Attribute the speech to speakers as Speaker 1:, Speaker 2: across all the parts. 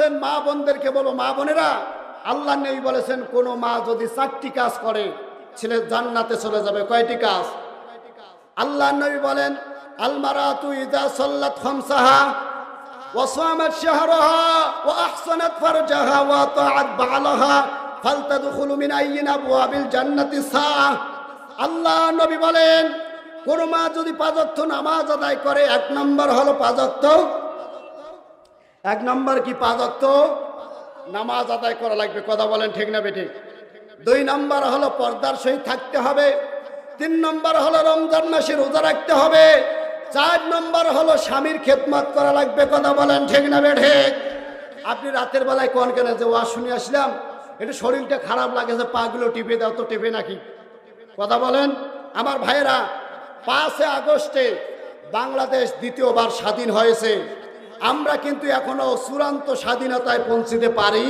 Speaker 1: বলছেন মা বোনদেরকে বলো, মা বোনেরা, আল্লাহ নবী বলেছেন কোন মা যদি 4টি কাজ করে ছেলে জান্নাতে চলে যাবে। কয়টি কাজ? আল্লাহ নবী বলেন আল মারাতু ইযা সাল্লাত খামসাহা ওয়া সামাত শাহরাহা ওয়া আহসানাত ফারজাহা ওয়া তাআত বালাহা ফালতাদখুলু মিন আইয়িন আবওয়াবিল জান্নাতি সাআ। আল্লাহ নবী বলেন কোন মা যদি 5 ওয়াক্ত নামাজ আদায় করে, 1 নম্বর হলো 5 ওয়াক্ত, 1 নম্বর কি 5 ওয়াক্ত নামাজ আদায় করা লাগবে। কথা বলেন ঠিক না বেঠিক? 2 নম্বর হলো পর্দার সহিত থাকতে হবে। 3 নম্বর হলো রমজান মাসে রোজা রাখতে হবে। 4 নম্বর হলো স্বামীর খেদমত করা লাগবে। কথা বলেন ঠিক না বেঠিক? আপনি রাতের বেলায় কোন কেন যে ওয়াজ শুনে আসলাম, একটু শরীরটা খারাপ লাগে, যে পাগুলো টিপে দাও, তো টিপে নাকি? কথা বলেন আমার ভাইয়েরা। 5 আগস্টে বাংলাদেশ দ্বিতীয়বার স্বাধীন হয়েছে। আমরা কিন্তু এখনো চূড়ান্ত স্বাধীনতায় পৌঁছতে পারি।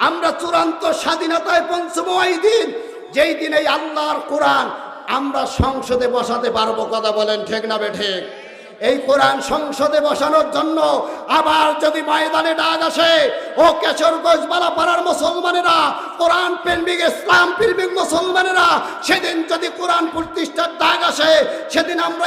Speaker 1: আমরা চূড়ান্ত স্বাধীনতায় পৌঁছবো ওই দিন, যেই দিন এই আল্লাহর কোরআন আমরা সংসদে বসাতে পারবো। কথা বলেন ঠিক না বেঠিক? এই কোরআন সংসদে বসানোর জন্য আবার যদি ময়দানে ডাক আসে, ও কেশরগঞ্জ বালাপাড়ার মুসলমানেরা, কোরআন প্রেমিক ইসলাম প্রেমিক মুসলমানেরা, সেদিন যদি কোরআন প্রতিষ্ঠার ডাক আসে, সেদিন আমরা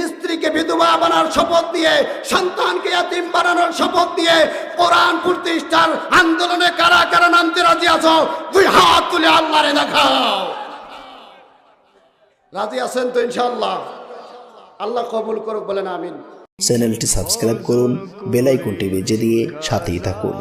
Speaker 1: স্ত্রীকে বিধবা বানানোর শপথ দিয়ে, সন্তানকে ইয়াতীম বানানোর শপথ দিয়ে কোরআন প্রতিষ্ঠার আন্দোলনে কারা কারা নামতে রাজি আছো? 2 হাত তুলে আল্লাহরে দেখাও। রাজি আছেন তো? ইনশাআল্লাহ আল্লাহ কবুল করুক, বলেন আমিন।
Speaker 2: চ্যানেলটি সাবস্ক্রাইব করুন, বেল আইকনটি বেজে দিয়ে সাথেই থাকুন।